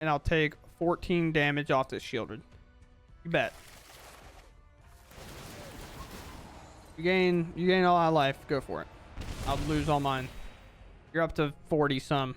and I'll take 14 damage off this shielded. You bet. You gain a lot of life. Go for it. I'll lose all mine. You're up to 40 some.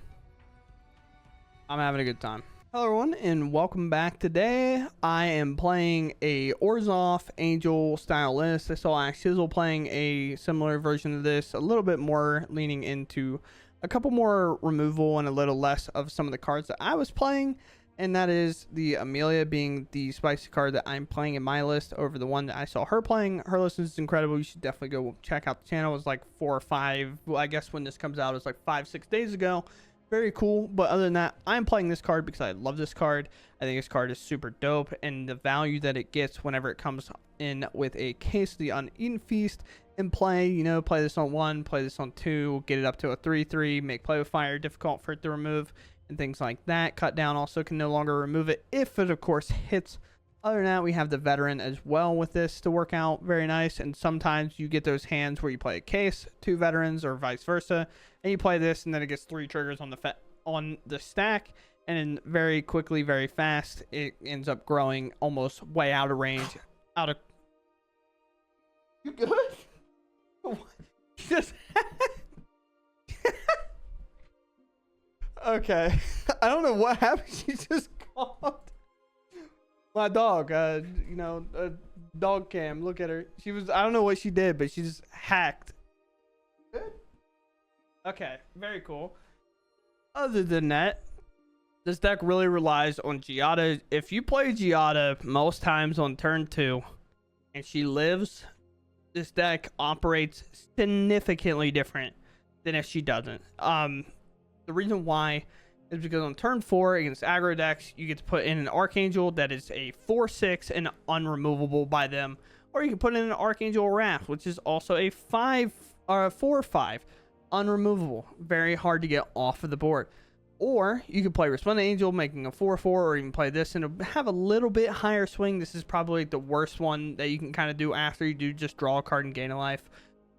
I'm having a good time. Hello everyone and welcome back. Today I am playing a Orzhov Angel style list. I saw Shizzle playing a similar version of this, a little bit more leaning into a couple more removal and a little less of some of the cards that I was playing, and that is the Amelia being the spicy card that I'm playing in my list over the one that I saw her playing. Her list is incredible. You should definitely go check out the channel. It was like 4 or 5, well, I guess when this comes out it was like 5-6 days ago. Very cool. But other than that, I'm playing this card because I love this card. I think this card is super dope, and the value that it gets whenever it comes in with a Case of the Uneaten Feast and play, you know, play this on 1, play this on 2, get it up to a 3/3, make play with fire difficult for it to remove and things like that. Cut down also can no longer remove it if it of course hits. Other than that, we have the veteran as well with this to work out. Very nice. And sometimes you get those hands where you play a Case, 2 veterans, or vice versa, and you play this and then it gets 3 triggers on the stack, and then very quickly, very fast, it ends up growing almost way out of range. You good? What? Just okay. I don't know what happened. She just called my dog, you know, dog cam. Look at her. She was, I don't know what she did, but she just hacked. Okay, very cool. Other than that, this deck really relies on Giada. If you play Giada most times on turn 2 and she lives, this deck operates significantly different than if she doesn't. The reason why is because on turn 4 against aggro decks, you get to put in an Archangel that is a 4/6 and unremovable by them, or you can put in an Archangel Wrath, which is also a 4/5 unremovable, very hard to get off of the board. Or you can play Resplendent Angel, making a 4/4, or even play this and have a little bit higher swing. This is probably the worst one that you can kind of do after you do just draw a card and gain a life.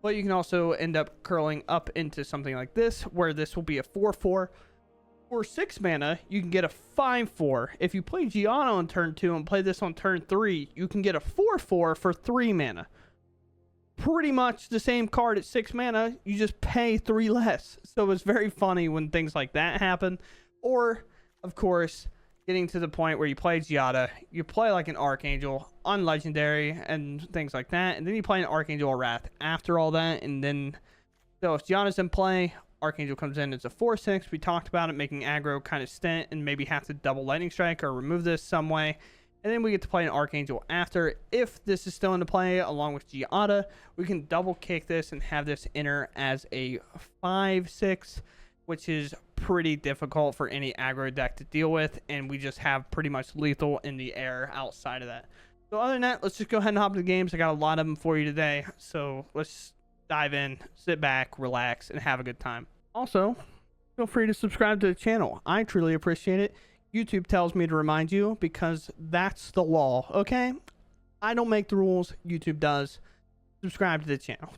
But you can also end up curling up into something like this, where this will be a 4/4. For 6 mana, you can get a 5/4. If you play Giada on turn 2 and play this on turn 3, you can get a 4/4 for 3 mana. Pretty much the same card at 6 mana, you just pay 3 less. So it's very funny when things like that happen. Or, of course, getting to the point where you play Giada, you play like an Archangel, unlegendary, and things like that, and then you play an Archangel Wrath after all that, and then, so if Giada's in play, Archangel comes in, it's a 4/6. We talked about it, making aggro kind of stint and maybe have to double Lightning Strike or remove this some way. And then we get to play an Archangel after. If this is still into play along with Giada, we can double kick this and have this enter as a 5/6, which is pretty difficult for any aggro deck to deal with, and we just have pretty much lethal in the air outside of that. So other than that, let's just go ahead and hop into the games. I got a lot of them for you today, so let's dive in, sit back, relax, and have a good time. Also, feel free to subscribe to the channel. I truly appreciate it. YouTube tells me to remind you because that's the law, okay? I don't make the rules, YouTube does. Subscribe to the channel.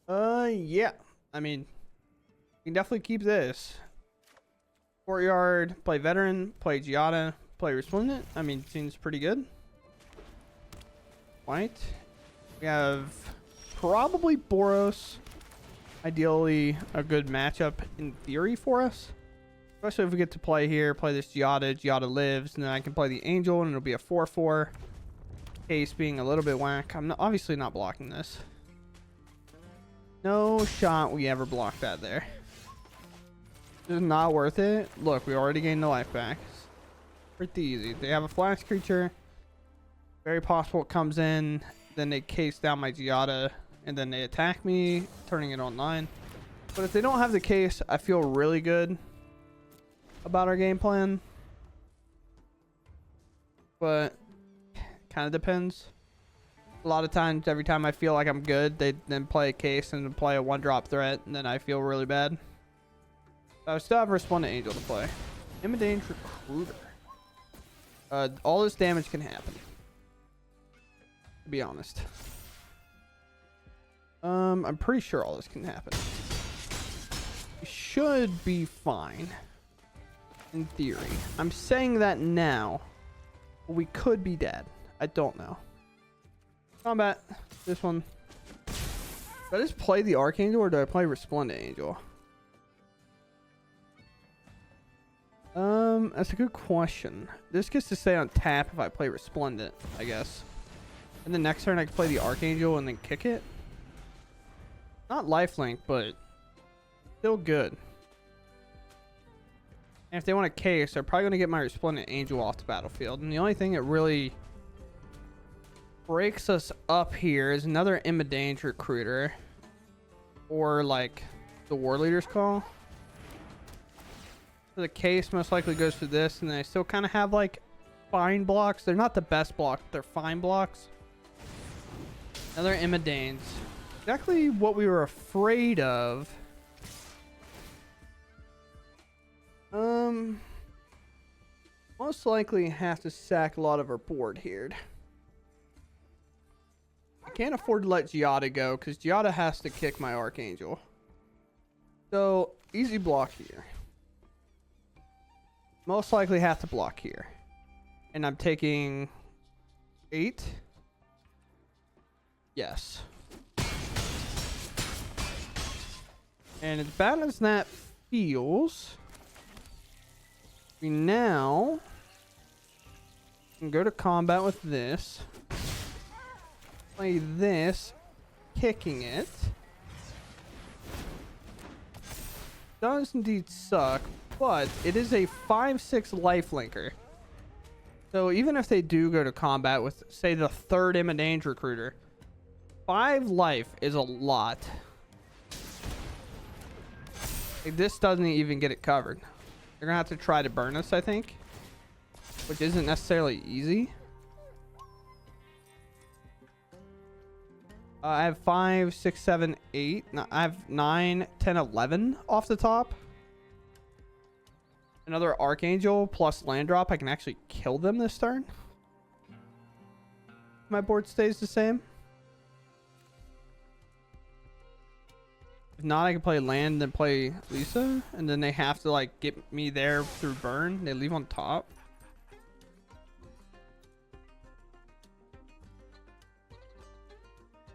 Yeah. I mean, you can definitely keep this. Courtyard, play Veteran, play Giada, play Resplendent. I mean, seems pretty good. White. We have probably Boros. Ideally, a good matchup in theory for us. Especially if we get to play here, play this Giada. Giada lives, and then I can play the Angel, and it'll be a 4/4. Case being a little bit whack. I'm obviously not blocking this. No shot we ever block that there. It's not worth it. Look, we already gained the life back. It's pretty easy. They have a flash creature. Very possible it comes in. Then they case down my Giada, and then they attack me, turning it online. But if they don't have the case, I feel really good about our game plan, but kind of depends. A lot of times, every time I feel like I'm good, they then play a Case and then play a 1-drop threat, and then I feel really bad. So I still have Resplendent Angel to play. Intimidating Recruiter. All this damage can happen, to be honest. I'm pretty sure all this can happen. We should be fine. In theory. I'm saying that now. But we could be dead. I don't know. Combat. This one. Do I just play the Archangel or do I play Resplendent Angel? That's a good question. This gets to stay on tap if I play Resplendent, I guess. And the next turn I can play the Archangel and then kick it. Not lifelink, but still good. And if they want a case, they're probably going to get my Resplendent Angel off the battlefield. And the only thing that really breaks us up here is another Immodange Recruiter. Or like the War Leader's Call. So the case most likely goes for this. And then I still kind of have like fine blocks. They're not the best blocks. They're fine blocks. Another Immodange. Exactly what we were afraid of. Most likely have to sack a lot of our board here. I can't afford to let Giada go because Giada has to kick my Archangel. So easy block here. Most likely have to block here. And I'm taking 8. Yes. And as bad as that feels, we now can go to combat with this. Play this, kicking it. Does indeed suck, but it is a 5/6 lifelinker. So even if they do go to combat with, say, the third Immodange Recruiter, 5 life is a lot. Like, this doesn't even get it covered. They're gonna have to try to burn us, I think, which isn't necessarily easy. I have 5, 6, 7, 8. No, I have 9, 10, 11 off the top. Another Archangel plus land drop. I can actually kill them this turn. My board stays the same. If not, I can play land, then play Lisa, and then they have to like get me there through burn. They leave on top.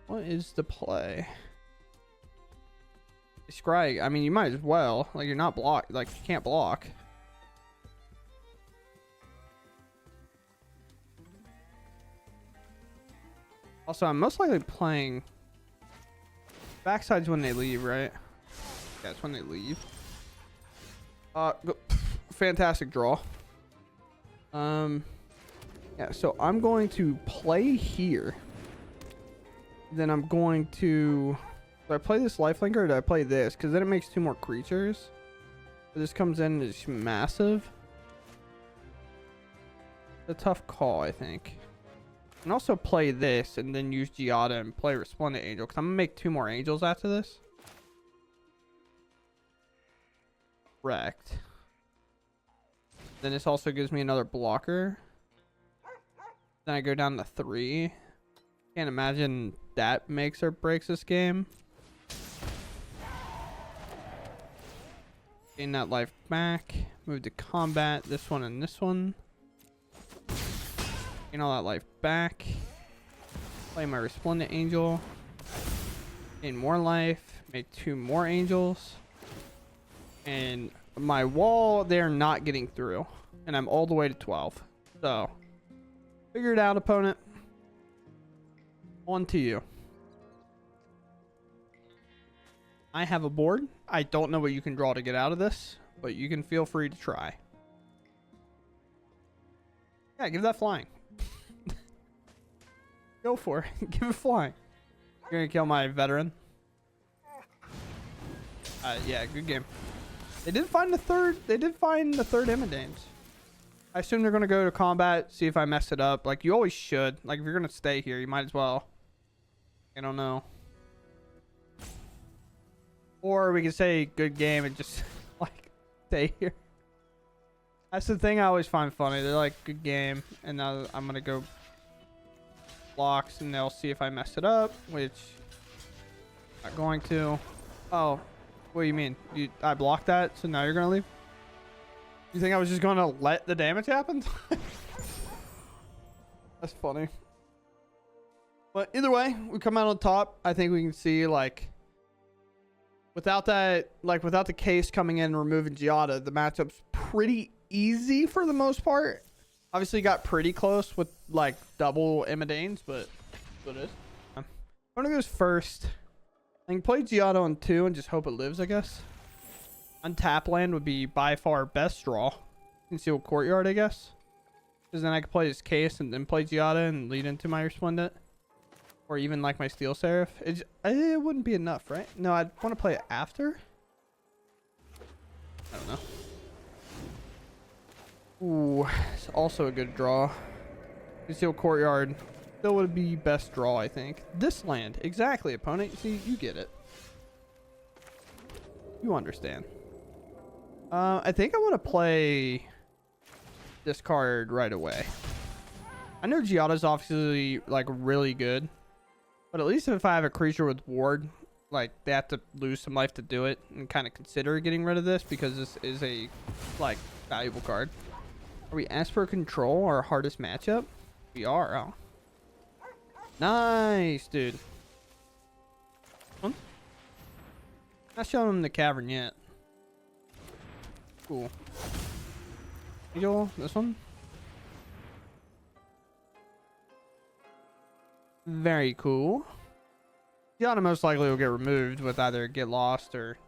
What is the play? Scry. I mean, you might as well. Like, you're not blocked. Like, you can't block. Also, I'm most likely playing backside's when they leave, right? Yeah, it's when they leave. Fantastic draw. Yeah, so I'm going to play here. Then I'm going to... Do I play this lifelinker or do I play this? Because then it makes 2 more creatures. This comes in and it's massive. It's a tough call, I think. And also play this and then use Giada and play Resplendent Angel. Because I'm going to make 2 more angels after this. Correct. Then this also gives me another blocker. Then I go down to 3. Can't imagine that makes or breaks this game. Gain that life back. Move to combat. This one and this one. Gain all that life back. Play my Resplendent Angel. Gain more life. Make 2 more angels. And my wall, they're not getting through. And I'm all the way to 12. So, figure it out, opponent. On to you. I have a board. I don't know what you can draw to get out of this, but you can feel free to try. Yeah, give that flying. Go for it. Give it flying. You're gonna kill my veteran. Yeah, good game. They did find the third. They did find the third Immodange. I assume they're gonna go to combat, see if I mess it up. Like you always should. Like if you're gonna stay here, you might as well. I don't know. Or we can say good game and just like stay here. That's the thing I always find funny. They're like good game, and now I'm gonna go blocks, and they'll see if I messed it up, which I'm not going to. Oh, what do you mean? I blocked that, so now you're gonna leave? You think I was just going to let the damage happen? That's funny. But either way, we come out on top. I think we can see, like, without that, like, without the case coming in and removing Giada, the matchup's pretty easy for the most part. Obviously, got pretty close with, like, double Imadanes, but that's what it is. I'm going to go first. I can play Giada on 2 and just hope it lives, I guess. Untap land would be by far best draw. Conceal Courtyard, I guess. Because then I could play this case and then play Giada and lead into my Resplendent. Or even like my Steel Seraph. It wouldn't be enough, right? No, I'd want to play it after. I don't know. Ooh, it's also a good draw. Conceal Courtyard still would be best draw, I think. This land. Exactly, opponent. See, you get it. You understand. I think I want to play this card right away. I know Giada's obviously like really good, but at least if I have a creature with ward, like they have to lose some life to do it, and kind of consider getting rid of this because this is a like valuable card. Are we Esper Control our hardest matchup? We are. Oh. Nice, dude. Not showing him the cavern yet. Cool. Angel, this one. Very cool. Giada most likely will get removed with either get lost or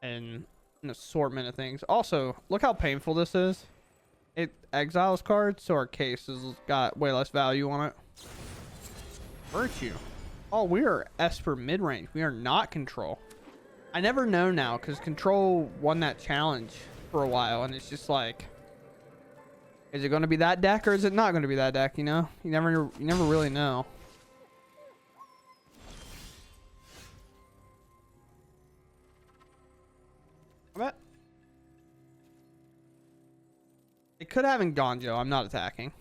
an assortment of things. Also, look how painful this is. It exiles cards, so our case has got way less value on it. Virtue. Oh, we are Esper mid-range. We are not control. I never know now because control won that challenge for a while, and it's just like, is it going to be that deck or is it not going to be that deck? You know, you never really know. I bet it could have Nganjo. I'm not attacking.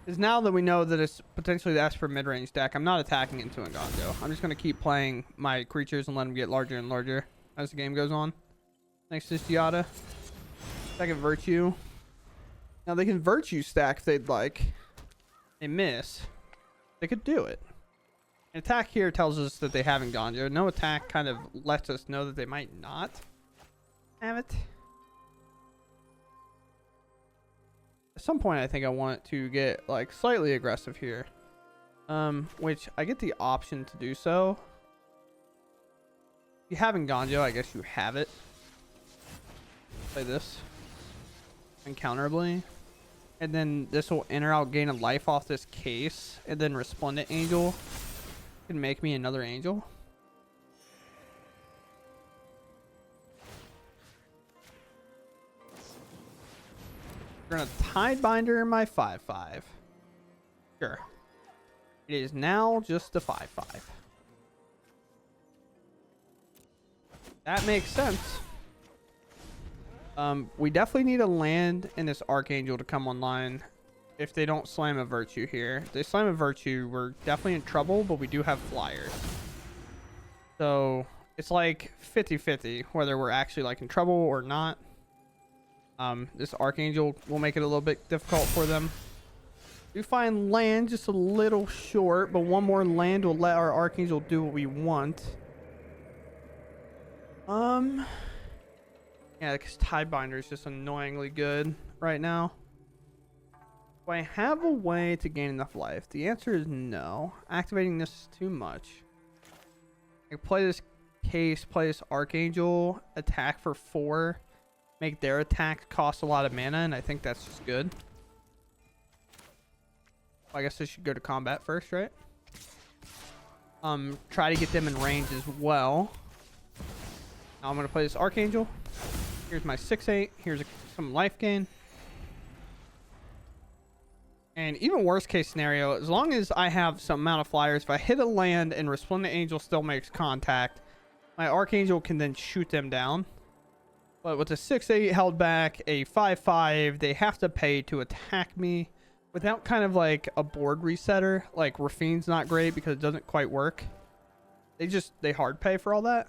Because now that we know that it's potentially the Esper mid-range deck, I'm not attacking into Nganjo. I'm just going to keep playing my creatures and let them get larger and larger as the game goes on. Next is Giada. Second Virtue. Now they can Virtue stack if they'd like. They miss. They could do it. An attack here tells us that they have Nganjo. No attack kind of lets us know that they might not have it. At some point I think I want to get like slightly aggressive here. Which I get the option to do so. If you have Nganjo, I guess you have it. Play this uncounterably, and then this will enter out gain a life off this case, and then Resplendent Angel can make me another angel. We're gonna Tidebinder in my 5/5. Sure. It is now just a 5/5. That makes sense. We definitely need a land in this Archangel to come online if they don't slam a Virtue here. If they slam a Virtue, we're definitely in trouble, but we do have flyers. So it's like 50-50 whether we're actually like in trouble or not. This Archangel will make it a little bit difficult for them. We find land just a little short, but one more land will let our Archangel do what we want. Yeah, because Tidebinder is just annoyingly good right now. Do I have a way to gain enough life? The answer is no. Activating this is too much. I can play this case, play this Archangel, attack for 4, make their attack cost a lot of mana, and I think that's just good. I guess I should go to combat first, right? Try to get them in range as well. Now I'm going to play this Archangel. Here's my 6/8. Here's some life gain. And even worst case scenario, as long as I have some amount of flyers, if I hit a land and Resplendent Angel still makes contact, my Archangel can then shoot them down. But with a 6/8 held back, a 5/5, they have to pay to attack me without kind of like a board resetter. Like Rafine's not great because it doesn't quite work. They hard pay for all that.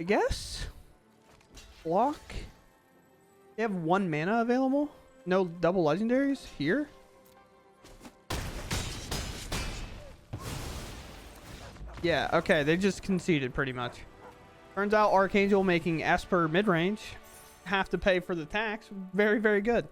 I guess. Block. They have 1 mana available. No double legendaries here. Yeah, okay, they just conceded pretty much. Turns out Archangel making Esper mid-range. Have to pay for the tax. Very, very good.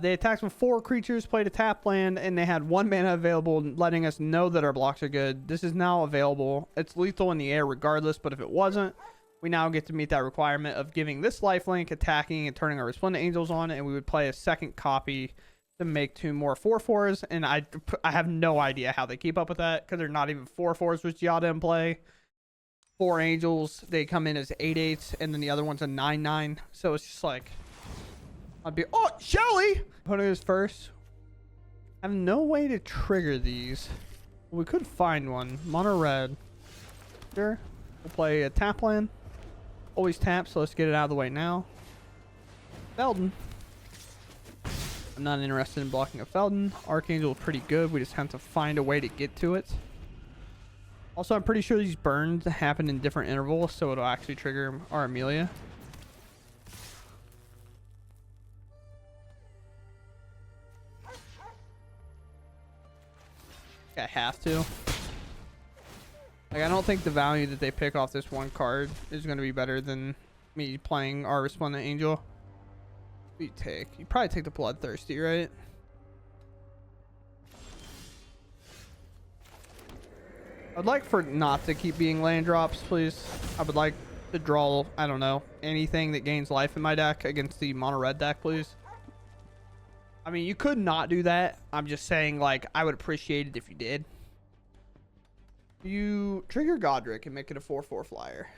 They attacked with 4 creatures, played a tap land, and they had 1 mana available, letting us know that our blocks are good. This is now available. It's lethal in the air regardless, but if it wasn't, we now get to meet that requirement of giving this lifelink, attacking, and turning our Resplendent Angels on, and we would play a second copy to make 2 more 4/4s, and I have no idea how they keep up with that, because they're not even 4/4s with Giada in play. 4 Angels, they come in as 8/8s, and then the other one's a 9/9, so it's just like... I'd be... Oh, Shelly! Putting this first. I have no way to trigger these. We could find one. Mono red. Sure. We'll play a tap land. Always tap, so let's get it out of the way now. Feldon. I'm not interested in blocking a Feldon. Archangel is pretty good. We just have to find a way to get to it. Also, I'm pretty sure these burns happen in different intervals, so it'll actually trigger our Amelia. I have to. Like, I don't think the value that they pick off this one card is going to be better than me playing our Resplendent Angel. What do you take? You probably take the Bloodthirsty, right? I'd like for it not to keep being land drops, please. I would like to draw, I don't know, anything that gains life in my deck against the mono red deck, please. I mean, you could not do that. I'm just saying, like, I would appreciate it if you did. You trigger Godric and make it a 4/4 flyer.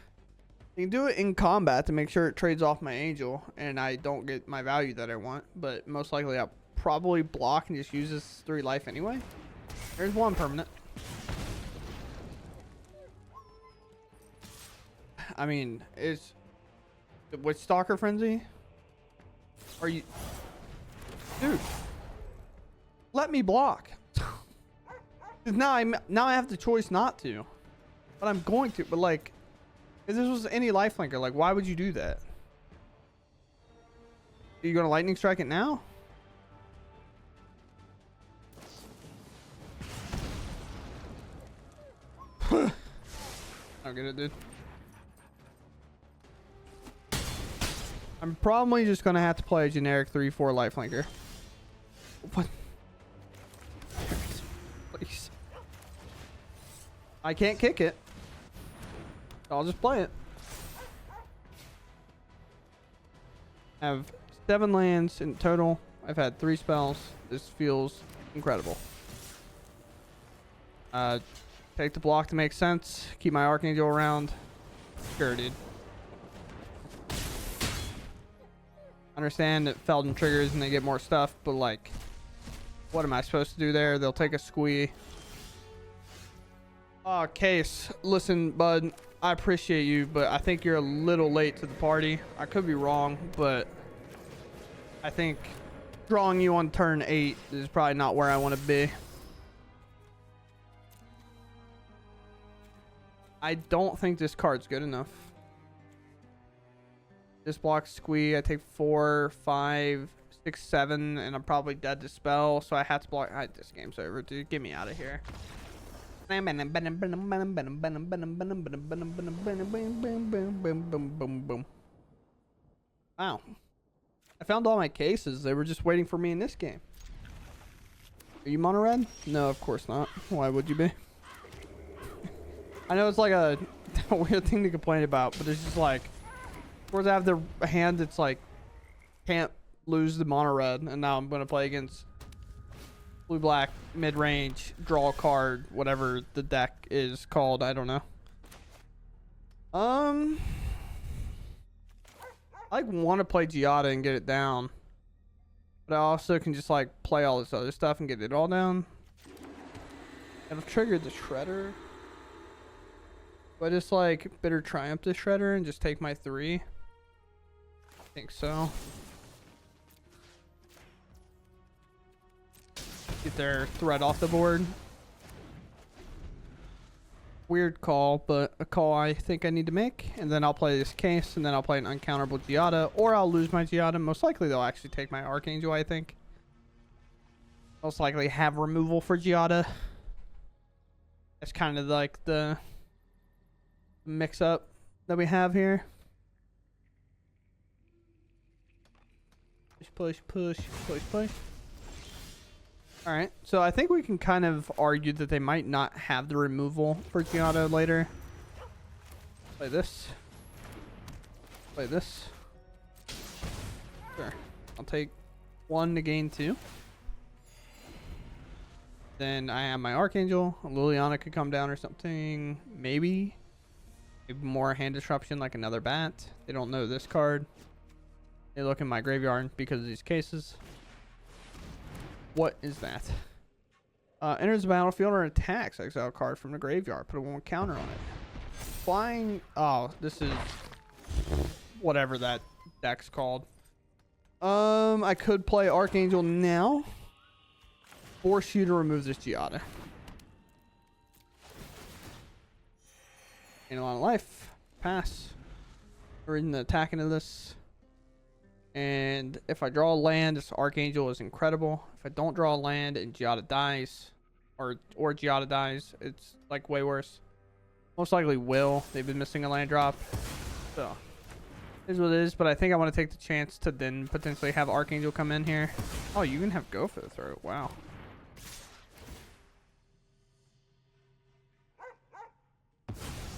You can do it in combat to make sure it trades off my Angel and I don't get my value that I want. But most likely I'll probably block and just use this 3 life anyway. There's 1 permanent. I mean, it's... With Stalker Frenzy? Are you... Dude, let me block. now I have the choice not to, but I'm going to. But like, if this was any lifelinker, like, why would you do that? Are you gonna lightning strike it now? I don't get it, dude. I'm probably just gonna have to play a generic 3/4 lifelinker. What? Please. I can't kick it. I'll just play it. I have 7 lands in total. I've had 3 spells. This feels incredible. Take the block to make sense. Keep my Archangel around. Sure, dude. Understand that Feldon triggers and they get more stuff, but like, what am I supposed to do there? They'll take a squee. Oh, Case, listen, bud, I appreciate you, but I think you're a little late to the party. I could be wrong, but I think drawing you on turn 8 is probably not where I want to be. I don't think this card's good enough. This blocks squee. I take 4, 5, 6, 7, and I'm probably dead to spell, so I have to block. This game's over, dude. Get me out of here. Wow. I found all my cases. They were just waiting for me in this game. Are you mono red? No, of course not. Why would you be? I know it's like a weird thing to complain about, but it's just like, of course I have the hand that's like, can't lose the mono red, and now I'm going to play against blue black mid-range, draw a card, whatever the deck is called. I don't know. I like want to play Giada and get it down, but I also can just like play all this other stuff and get it all down. And I've triggered the Shredder. Do I just like Bitter Triumph the Shredder and just take my 3? I think so. Get their threat off the board. weird call, but a call I think I need to make. And then I'll play this case, and then I'll play an uncounterable Giada, or I'll lose my Giada. Most likely they'll actually take my Archangel, I think. Most likely have removal for Giada. That's kind of like the mix-up that we have here. Push, push, push, push, push. Alright, so I think we can kind of argue that they might not have the removal for Giada later. Play this. Play this. Sure. I'll take 1 to gain 2. Then I have my Archangel. Liliana could come down or something. Maybe. Maybe more hand disruption like another bat. They don't know this card. They look in my graveyard because of these cases. What is that? Enters the battlefield or attacks. Exile a card from the graveyard. Put a 1 counter on it. Flying. Oh, this is whatever that deck's called. I could play Archangel now. Force you to remove this Giada. Gain a lot of life. Pass. We're in the attack into this. And if I draw a land, this Archangel is incredible. If I don't draw a land and Giada dies, or Giada dies, it's like way worse. Most likely will. They've been missing a land drop. So, it is what it is. But I think I want to take the chance to then potentially have Archangel come in here. Oh, you can have Go for the throat. Wow.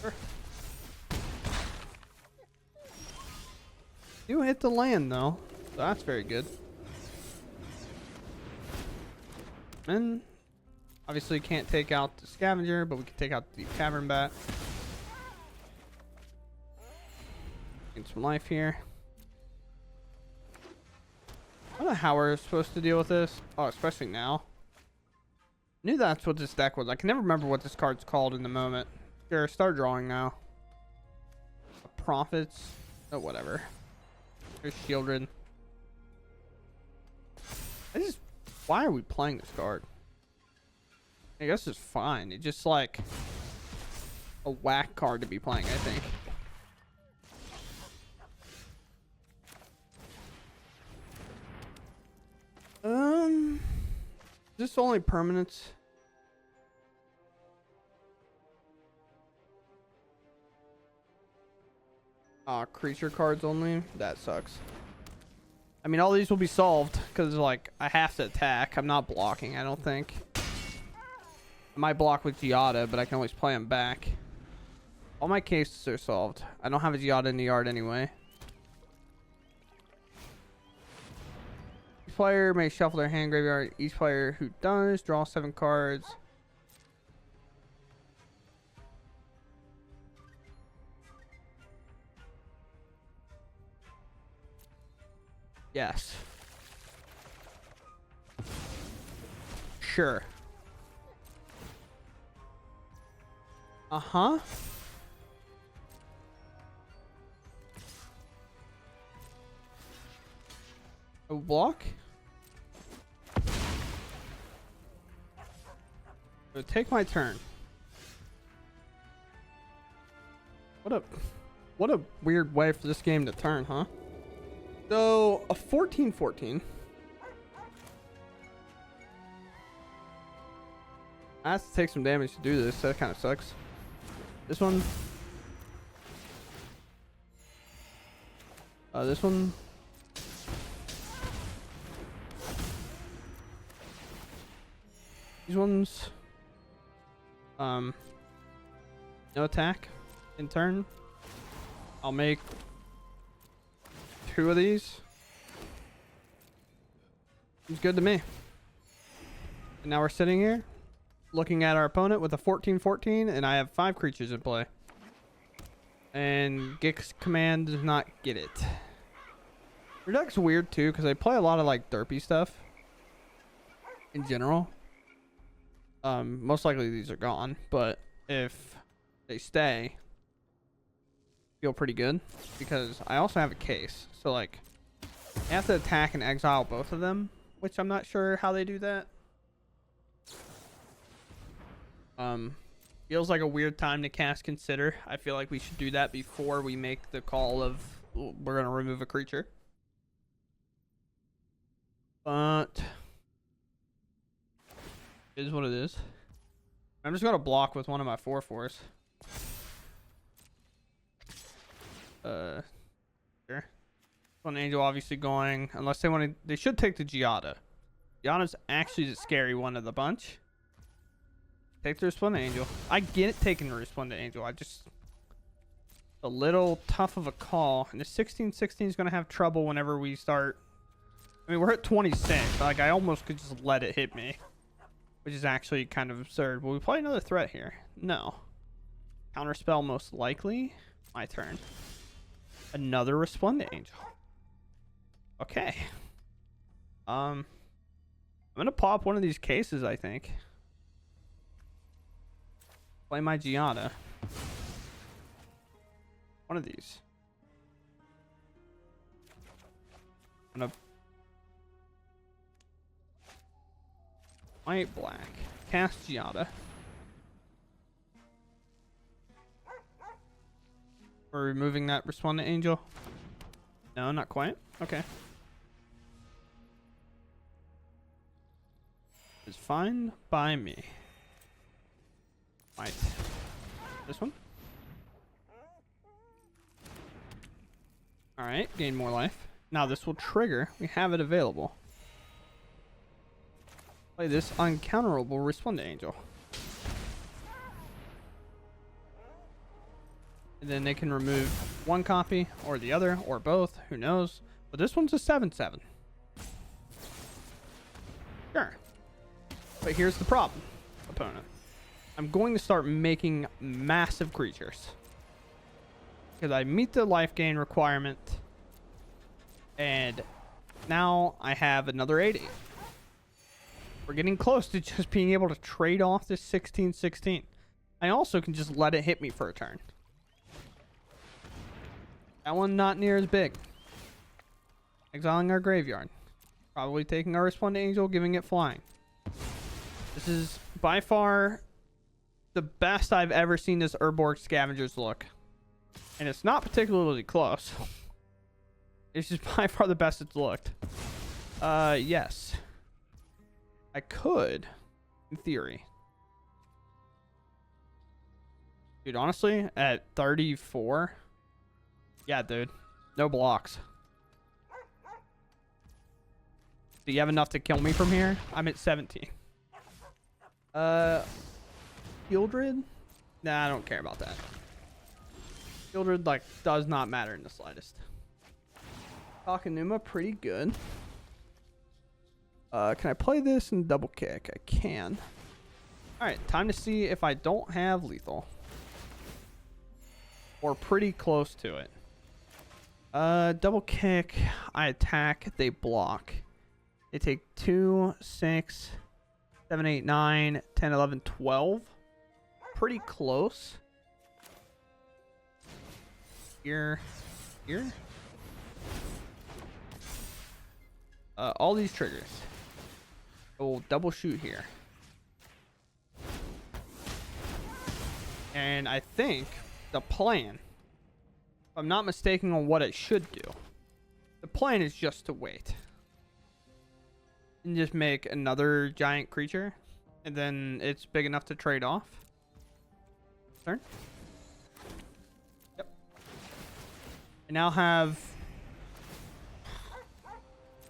Sure. You hit the land though, so that's very good. And obviously can't take out the Scavenger, but we can take out the Cavern Bat. Get some life here. I don't know how we're supposed to deal with this. Oh, especially now. I knew that's what this deck was. I can never remember what this card's called in the moment. Sure, start drawing now. Prophets. Oh, whatever. There's Shieldred. Why are we playing this card? I guess it's fine. It's just like a whack card to be playing, I think. Is this only permanents? Creature cards only? That sucks. I mean, all these will be solved because, like, I have to attack. I'm not blocking, I don't think. I might block with Giada, but I can always play them back. All my cases are solved. I don't have a Giada in the yard anyway. Each player may shuffle their hand graveyard. Each player who does draw 7 cards. Yes. Sure. Uh-huh. A block? So take my turn. What a weird way for this game to turn, huh? So, a 14-14. I have to take some damage to do this. That kind of sucks. This one. This one. These ones. No attack in turn. I'll make 2 of these. It's good to me. And now we're sitting here looking at our opponent with a 14-14, and I have 5 creatures in play. And Gix command does not get it. Your deck's weird too, because they play a lot of like derpy stuff in general. Most likely these are gone, but if they stay, feel pretty good because I also have a case. So like, I have to attack and exile both of them, which I'm not sure how they do that. Feels like a weird time to cast Consider. I feel like we should do that before we make the call of we're going to remove a creature. But it is what it is. I'm just going to block with one of my 4/4s. Sure. One Angel obviously going, unless they want to, they should take the Giada. Giada's actually the scary one of the bunch. Take the Resplendent Angel. I get it taking the Resplendent Angel. I just a little tough of a call. And the 16/16 is going to have trouble whenever we start. I mean, we're at 26. Like, I almost could just let it hit me, which is actually kind of absurd. Will we play another threat here? No. Counterspell most likely. My turn. Another Resplendent Angel. Okay. I'm going to pop one of these cases, I think. Play my Giada. One of these. I'm gonna white black. Cast Giada. We're removing that Resplendent Angel. No, not quite. Okay. It's fine by me. Right. This one. Alright, gain more life. Now this will trigger. We have it available. Play this uncounterable Resplendent Angel. And then they can remove one copy or the other or both. Who knows? But this one's a 7/7. Sure. But here's the problem, opponent. I'm going to start making massive creatures. Because I meet the life gain requirement. And now I have another 80. We're getting close to just being able to trade off this 16/16. I also can just let it hit me for a turn. That one not near as big. Exiling our graveyard. Probably taking our Resplendent Angel, giving it flying. This is by far the best I've ever seen this Urborg Scavengers look. And it's not particularly close. It's just by far the best it's looked. Yes. I could, in theory. Dude, honestly, at 34... Yeah, dude. No blocks. Do you have enough to kill me from here? I'm at 17. Gildred? Nah, I don't care about that. Gildred, like, does not matter in the slightest. Takenuma, pretty good. Can I play this and double kick? I can. Alright, time to see if I don't have lethal. Or pretty close to it. Double kick. I attack. They block. They take 2, 6, 7, 8, 9, 10, 11, 12. Pretty close. Here. Here. All these triggers. Oh, double shoot here. And I think the plan, if I'm not mistaken on what it should do, the plan is just to wait. And just make another giant creature. And then it's big enough to trade off. Turn. Yep. I now have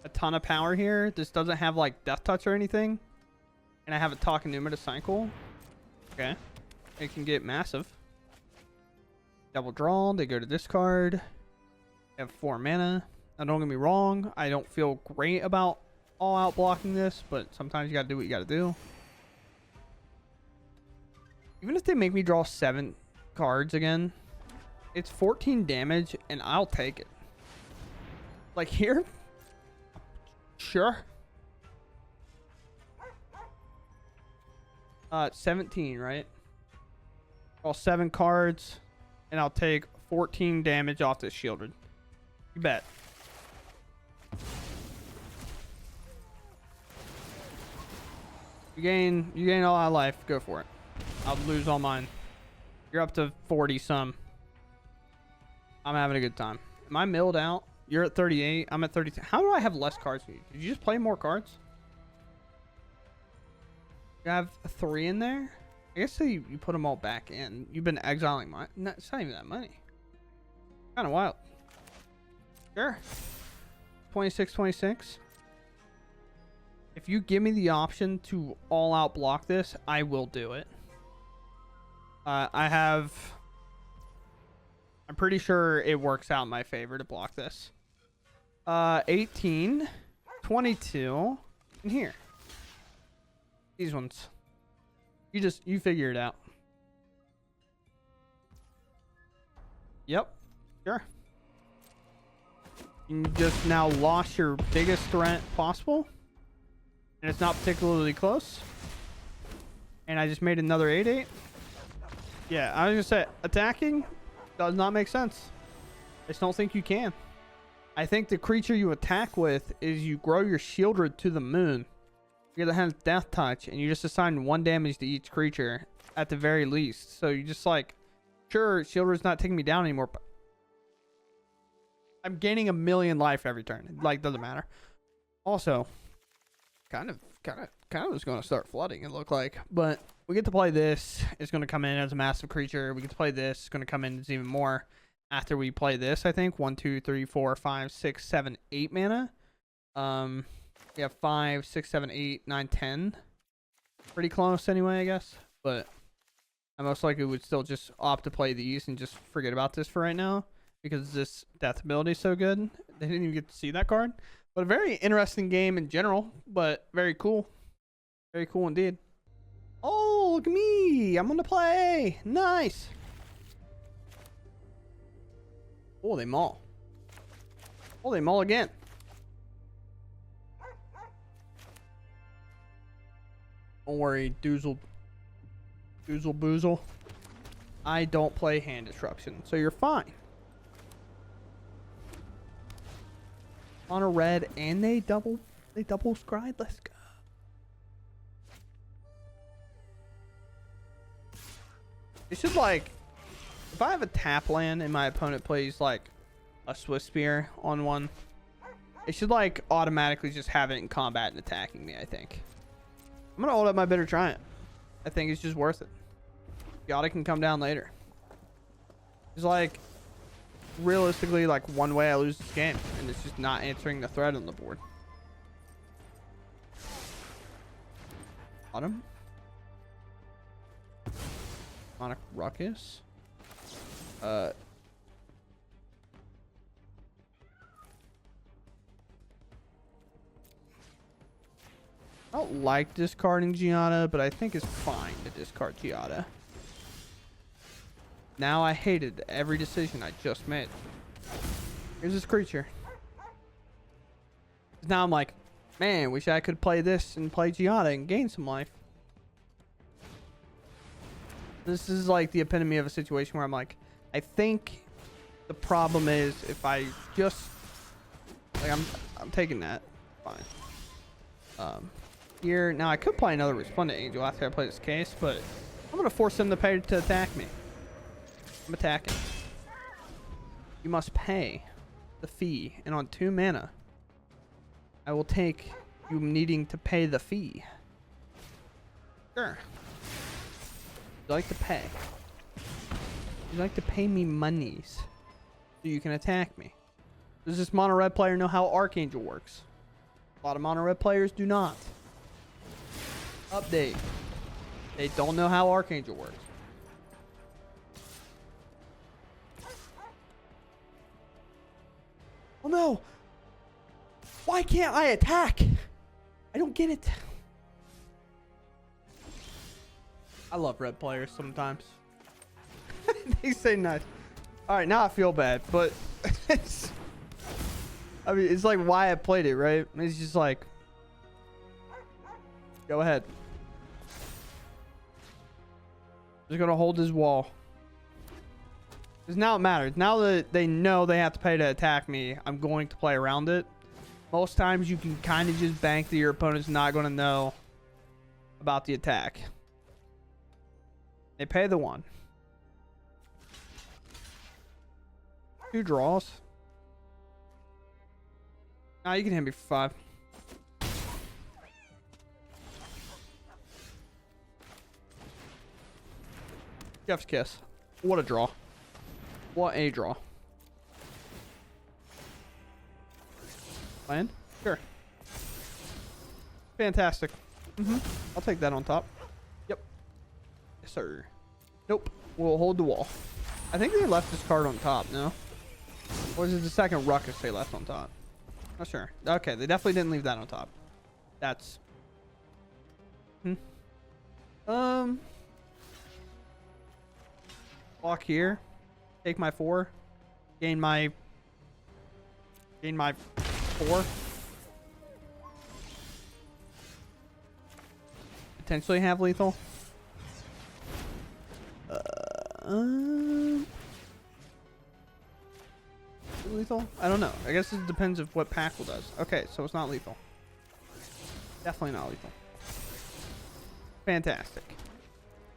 a ton of power here. This doesn't have like Death Touch or anything. And I have a Takenuma to cycle. Okay. It can get massive. Double draw. They go to discard. They have 4 mana. Now don't get me wrong. I don't feel great about all out blocking this, but sometimes you gotta do what you gotta do. Even if they make me draw 7 cards again, it's 14 damage and I'll take it. Like here? Sure. 17, right? Draw 7 cards and I'll take 14 damage off this shielded. You bet. You gain a lot of life. Go for it. I'll lose all mine. You're up to 40 some. I'm having a good time. Am I milled out? You're at 38. I'm at 32. How do I have less cards than you? Did you just play more cards? You have 3 in there? I guess you put them all back in. You've been exiling mine. No, it's not even that money. Kind of wild. Sure. 26. If you give me the option to all out block this, I will do it. I'm pretty sure it works out in my favor to block this. 18, 22, and here. These ones. You figure it out. Yep. Sure. You just now lost your biggest threat possible. And it's not particularly close. And I just made another 8-8. Yeah, I was gonna say, attacking does not make sense. I just don't think you can. I think the creature you attack with is you grow your Shieldred to the moon. You get have Death Touch, and you just assign 1 damage to each creature at the very least. So you just like, sure, Shieldred's not taking me down anymore, but I'm gaining 1,000,000 life every turn. It, like, doesn't matter. Also, kind of is going to start flooding, it looked like. But we get to play this. It's going to come in as a massive creature. We get to play this. It's going to come in as even more after we play this, I think. 1, 2, 3, 4, 5, 6, 7, 8 mana. We have 5, 6, 7, 8, 9, 10. Pretty close anyway, I guess. But I most likely would still just opt to play these and just forget about this for right now, because this death ability is so good. They didn't even get to see that card. But a very interesting game in general, but very cool. Very cool indeed. Oh, look at me. I'm going to play. Nice. Oh, they maul. Oh, they maul again. Don't worry, Doozle Boozle. I don't play hand disruption, so you're fine. On a red, and they double scried. Let's go. It should, like, if I have a tap land and my opponent plays like a Swift Spear on one, it should like automatically just have it in combat and attacking me, I think. I'm gonna hold up my Bitter Triumph. I think it's just worth it. Yada can come down later. It's like, realistically, like, one way I lose this game, and it's just not answering the threat on the board. Autumn. Sonic Ruckus. I don't like discarding Giada, but I think it's fine to discard Giada. Now I hated every decision I just made. Here's this creature. Now I'm like, man, wish I could play this and play Giada and gain some life. This is like the epitome of a situation where I'm like, I think the problem is if I just, like, I'm taking that. Fine. Here, now I could play another Resplendent Angel after I play this case, but I'm going to force them to pay to attack me. I'm attacking. You must pay the fee, and on 2 mana, I will take you needing to pay the fee. Sure. You'd like to pay. You'd like to pay me monies so you can attack me. Does this mono red player know how Archangel works? A lot of mono red players do not. Update. They don't know how Archangel works. Oh no! Why can't I attack? I don't get it. I love red players sometimes. They say nice. Alright, now I feel bad, but it's, I mean, it's like why I played it, right? It's just like, go ahead. Just gonna hold his wall. Because now it matters. Now that they know they have to pay to attack me, I'm going to play around it. Most times you can kind of just bank that your opponent's not going to know about the attack. They pay the 1. 2 draws. Nah, you can hit me for 5. Jeff's kiss. What a draw. What a draw. Land? Sure. Fantastic. I'll take that on top. Yep. Yes, sir. Nope. We'll hold the wall. I think they left this card on top, no? Or is it the second ruckus they left on top? Not sure. Okay, they definitely didn't leave that on top. That's... Walk here. Take my 4. Gain my 4. Potentially have lethal. Lethal? I don't know. I guess it depends of what Packle does. Okay, so it's not lethal. Definitely not lethal. Fantastic.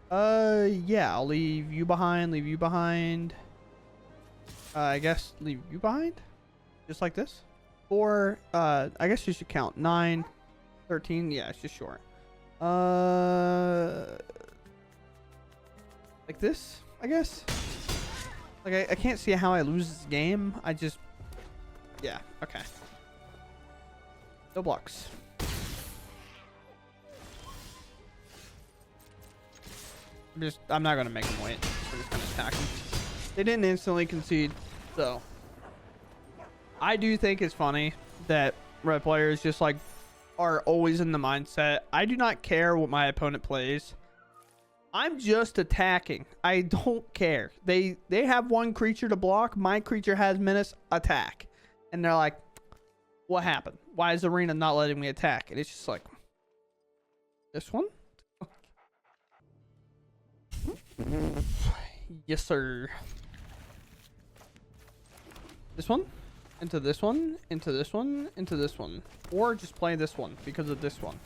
Yeah, I'll leave you behind, leave you behind. I guess leave you behind? Just like this? Or, I guess you should count. 9, 13, yeah, it's just short. Like this, I guess? Like, I can't see how I lose this game. I just... Yeah, okay. No blocks. I'm not going to make them wait. We're just going to attack them. They didn't instantly concede, so... I do think it's funny that red players just, like, are always in the mindset. I do not care what my opponent plays. I'm just attacking. I don't care. They have 1 creature to block. My creature has menace. Attack. And they're like, what happened? Why is Arena not letting me attack? And it's just like, this one? Yes, sir. This one? Into this one? Into this one? Into this one. Or just play this one because of this one.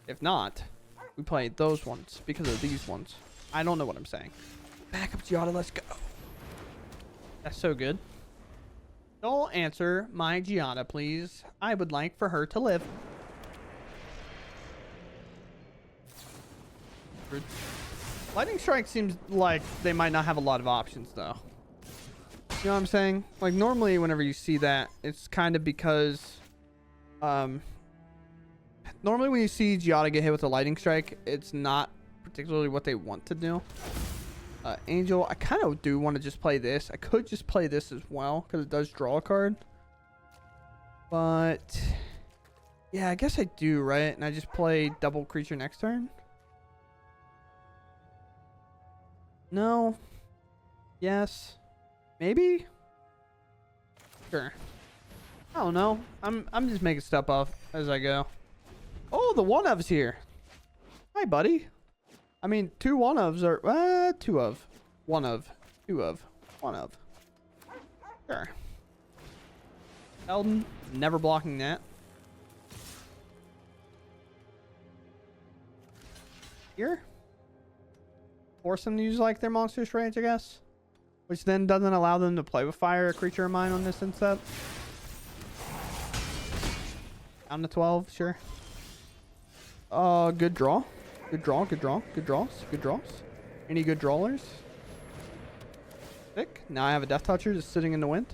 If not... we play those ones because of these ones. I don't know what I'm saying. Back up Giada, let's go. That's so good. Don't answer my Giada, please. I would like for her to live. Lightning Strike seems like they might not have a lot of options, though. You know what I'm saying? Like, normally whenever you see that, it's kind of because... normally when you see Giada get hit with a lightning strike, it's not particularly what they want to do. Angel, I kind of do want to just play this. I could just play this as well because it does draw a card. But yeah, I guess I do, right? And I just play double creature next turn. No. Yes. Maybe. Sure. I don't know. I'm just making stuff up as I go. Oh, the one of's here. Hi, buddy. I mean, 2 one ofs are 2 of, 1 of, 2 of, 1 of. Sure. Eldon, never blocking that. Here. Force them to use like their monstrous rage, I guess. Which then doesn't allow them to play with fire a creature of mine on this instep. Down to 12, sure. Good draw. Good draw, good draw, good draws, good draws. Any good drawlers? Sick. Now I have a Death Toucher just sitting in the wind.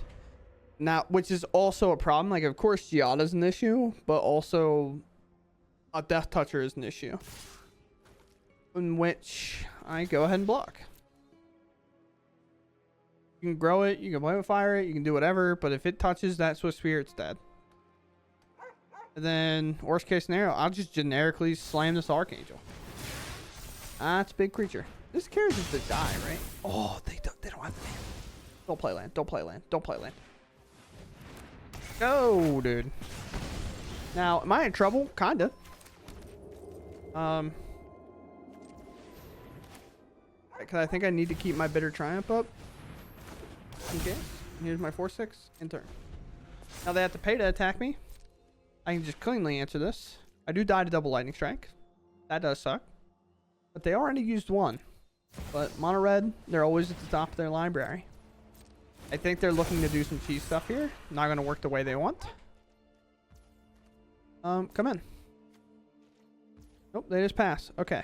Now, which is also a problem. Like, of course, Giada's an issue, but also a Death Toucher is an issue. In which I go ahead and block. You can grow it, you can play with fire it, you can do whatever, but if it touches that Swift Spear, it's dead. And then, worst case scenario, I'll just generically slam this Archangel. That's a big creature. This carries is to die, right? Oh, they don't have the land. Don't play land. Don't play land. Don't play land. Go, dude. Now, am I in trouble? Kinda. Because I think I need to keep my Bitter Triumph up. Okay. Here's my 4/6 in turn. Now they have to pay to attack me. I can just cleanly answer this. I do die to double lightning strike. That does suck. But they already used 1. But mono red, they're always at the top of their library. I think they're looking to do some cheese stuff here. Not going to work the way they want. Come in. Nope, they just pass. Okay.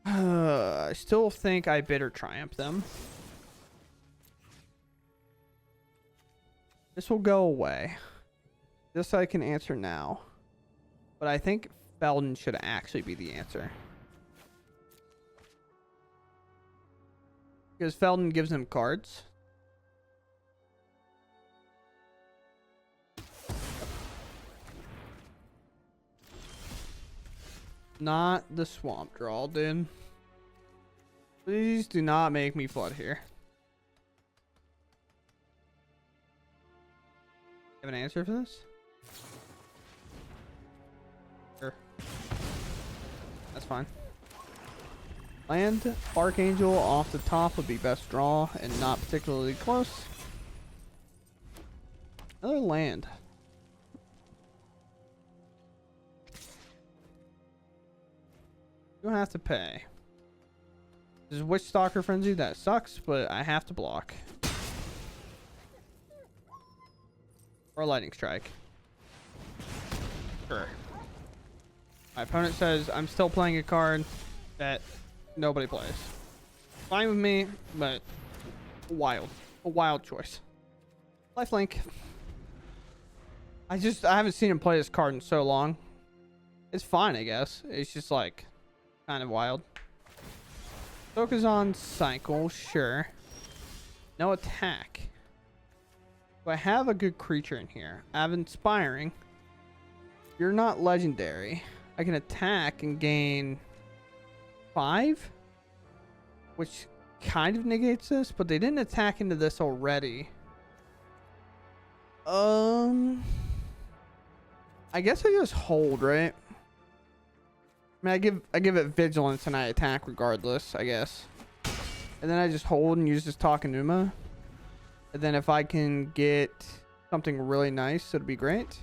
I still think I bitter triumph them. This will go away. This I can answer now. But I think Felden should actually be the answer. Because Felden gives them cards. Not the swamp draw, dude. Please do not make me flood here. You have an answer for this? Sure. That's fine. Land Archangel off the top would be best draw and not particularly close. Another land. You don't have to pay. This is Witch Stalker Frenzy. That sucks, but I have to block. Or Lightning Strike. Sure. My opponent says I'm still playing a card that nobody plays. Fine with me, but wild. A wild choice. Lifelink. I haven't seen him play this card in so long. It's fine, I guess. It's just like kind of wild. Focus on cycle, sure. No attack. Do I have a good creature in here? I have inspiring. You're not legendary. I can attack and gain 5, which kind of negates this, but they didn't attack into this already. I guess I just hold, right? I mean, I give it vigilance and I attack regardless, I guess. And then I just hold and use this Takenuma. And then if I can get something really nice, it'd be great.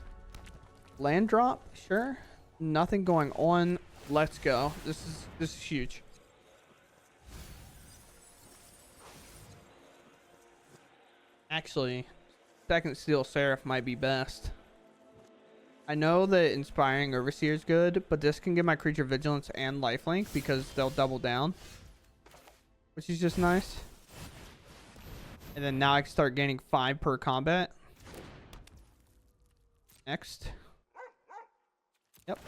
Land drop, sure. Nothing going on. Let's go. This is huge. Actually, second Steel Seraph might be best. I know that Inspiring Overseer is good, but this can give my creature vigilance and lifelink because they'll double down, which is just nice. And then now I can start gaining 5 per combat. Next. Yep.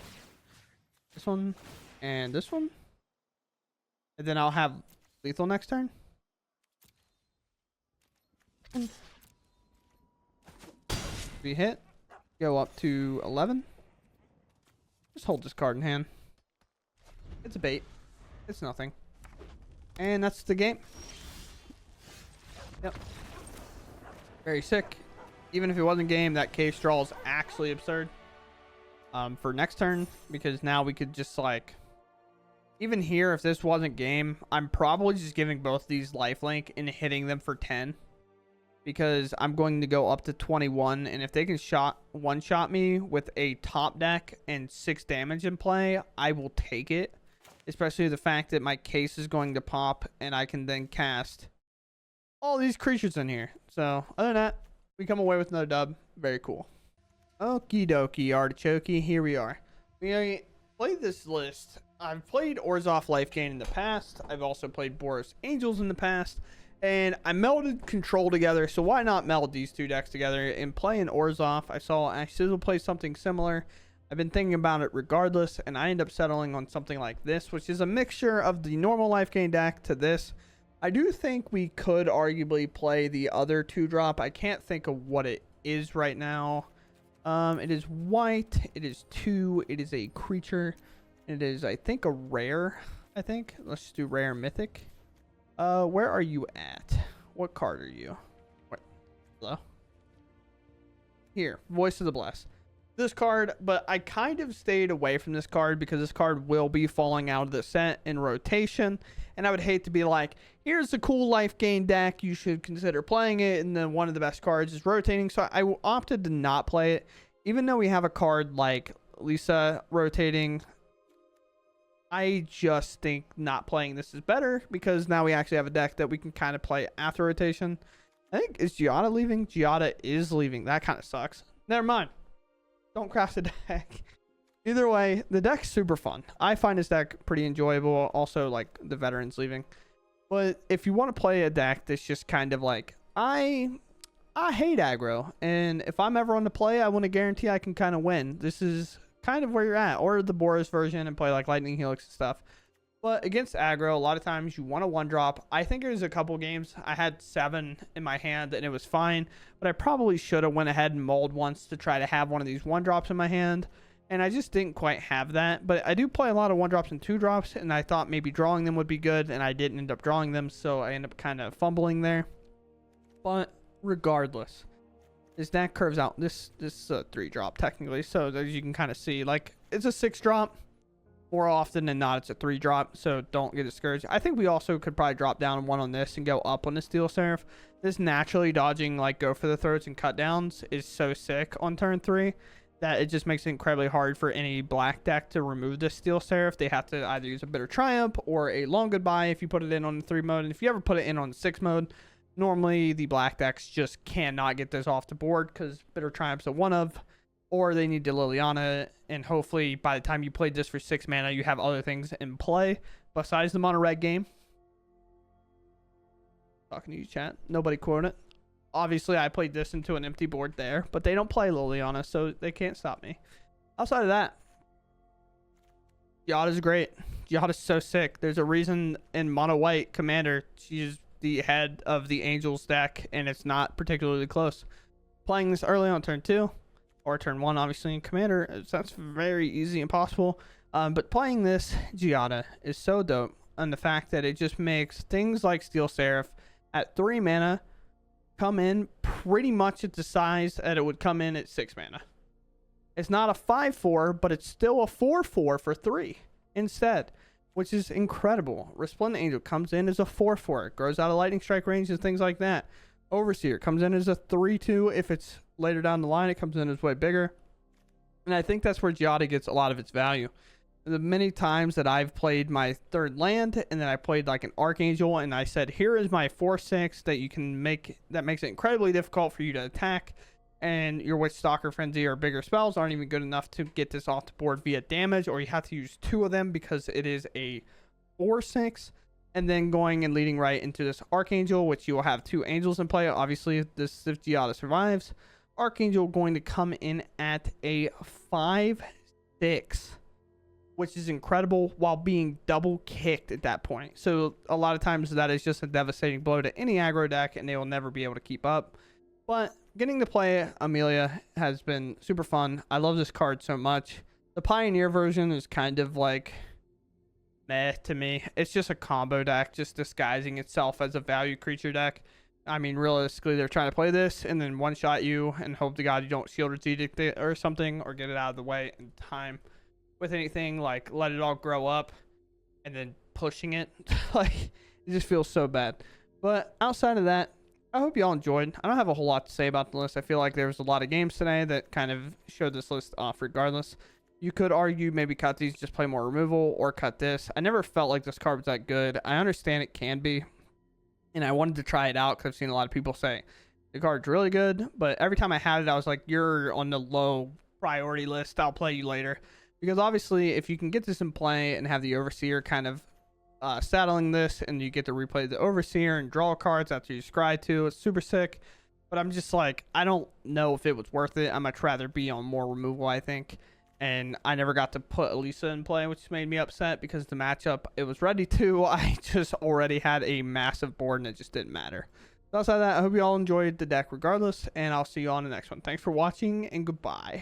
This one and this one. And then I'll have lethal next turn. We hit. Go up to 11. Just hold this card in hand. It's a bait. It's nothing. And that's the game. Yep. Very sick. Even if it wasn't game, that cave straw is actually absurd. For next turn, because now we could just like, even here, if this wasn't game, I'm probably just giving both these lifelink and hitting them for 10. Because I'm going to go up to 21, and if they can one-shot me with a top deck and 6 damage in play, I will take it. Especially the fact that my case is going to pop, and I can then cast all these creatures in here. So, other than that, we come away with another dub. Very cool. Okie dokie, artichoke. Here we are. We played this list. I've played Orzhov Life Gain in the past. I've also played Boros Angels in the past. And I melded Control together, so why not meld these two decks together and play an Orzhov? I saw Ashizzle play something similar. I've been thinking about it regardless, and I end up settling on something like this, which is a mixture of the normal Life Gain deck to this. I do think we could arguably play the other 2-drop. I can't think of what it is right now. It is white. It is 2. It is a creature. It is, I think, a rare. Let's just do rare mythic. Where are you at? What card are you? What? Hello? Here, Voice of the Blessed. This card, but I kind of stayed away from this card because this card will be falling out of the set in rotation. And I would hate to be like, here's a cool Life Gain deck, you should consider playing it, and then one of the best cards is rotating. So I opted to not play it. Even though we have a card like Lisa rotating, I just think not playing this is better because now we actually have a deck that we can kind of play after rotation. I think, is Giada leaving? Giada is leaving. That kind of sucks. Never mind. Don't crash the deck. Either way, the deck's super fun. I find this deck pretty enjoyable. Also, like, the veterans leaving. But if you want to play a deck that's just kind of like, I hate aggro, and if I'm ever on the play, I want to guarantee I can kind of win. This is kind of where you're at, or the Boros version and play like Lightning Helix and stuff. But against aggro, a lot of times you want a 1-drop. I think there's a couple games I had 7 in my hand and it was fine, but I probably should have went ahead and mulled once to try to have one of these 1-drops in my hand, and I just didn't quite have that. But I do play a lot of 1-drops and 2-drops, and I thought maybe drawing them would be good, and I didn't end up drawing them, so I ended up kind of fumbling there. But regardless, this deck curves out. This is a 3-drop technically, so as you can kind of see, like, it's a 6-drop. More often than not, it's a 3-drop, so don't get discouraged. I think we also could probably drop down 1 on this and go up on the Steel Seraph. This naturally dodging, like, go for the throats and cut downs is so sick on turn 3 that it just makes it incredibly hard for any black deck to remove this Steel Seraph. They have to either use a Bitter Triumph or a Long Goodbye if you put it in on the 3 mode. And if you ever put it in on the 6 mode, normally the black decks just cannot get this off the board because Bitter Triumph's a 1-of. Or they need to Liliana, and hopefully by the time you played this for 6 mana, you have other things in play besides the mono red game. Talking to you, chat. Nobody quote it. Obviously, I played this into an empty board there, but they don't play Liliana, so they can't stop me. Outside of that, Giada's great. Giada's so sick. There's a reason in mono white Commander, she's the head of the Angels deck, and it's not particularly close. Playing this early on turn 2. Or turn 1, obviously, in Commander. That's very easy and possible. But playing this Giada is so dope. And the fact that it just makes things like Steel Seraph at 3 mana come in pretty much at the size that it would come in at 6 mana. It's not a 5/4, but it's still a 4/4 for 3 instead, which is incredible. Resplendent Angel comes in as a 4/4. It grows out of Lightning Strike range and things like that. Overseer comes in as a 3/2 if it's later down the line. It comes in as way bigger, and I think that's where Giada gets a lot of its value. The many times that I've played my 3rd land and then I played like an Archangel and I said, here is my 4/6 that you can make, that makes it incredibly difficult for you to attack, and your Witch Stalker Frenzy or bigger spells aren't even good enough to get this off the board via damage, or you have to use 2 of them because it is a 4/6. And then going and leading right into this Archangel, which you will have 2 Angels in play. Obviously, this if Giada survives. Archangel going to come in at a 5/6, which is incredible, while being double kicked at that point. So a lot of times that is just a devastating blow to any aggro deck, and they will never be able to keep up. But getting to play Amelia has been super fun. I love this card so much. The Pioneer version is kind of like meh to me. It's just a combo deck, just disguising itself as a value creature deck. I mean, realistically, they're trying to play this and then one-shot you and hope to God you don't Shield Edict it or something, or get it out of the way in time with anything, like let it all grow up and then pushing it. Like, it just feels so bad. But outside of that, I hope y'all enjoyed. I don't have a whole lot to say about the list. I feel like there was a lot of games today that kind of showed this list off regardless. You could argue maybe cut these, just play more removal, or cut this. I never felt like this card was that good. I understand it can be, and I wanted to try it out because I've seen a lot of people say the card's really good, but every time I had it, I was like, you're on the low priority list. I'll play you later. Because obviously, if you can get this in play and have the Overseer kind of saddling this, and you get to replay the Overseer and draw cards after you scry 2, it's super sick. But I'm just like, I don't know if it was worth it. I'd much rather be on more removal, I think. And I never got to put Elisa in play, which made me upset because the matchup it was ready to. I just already had a massive board and it just didn't matter. So outside of that, I hope you all enjoyed the deck regardless, and I'll see you on the next one. Thanks for watching, and goodbye.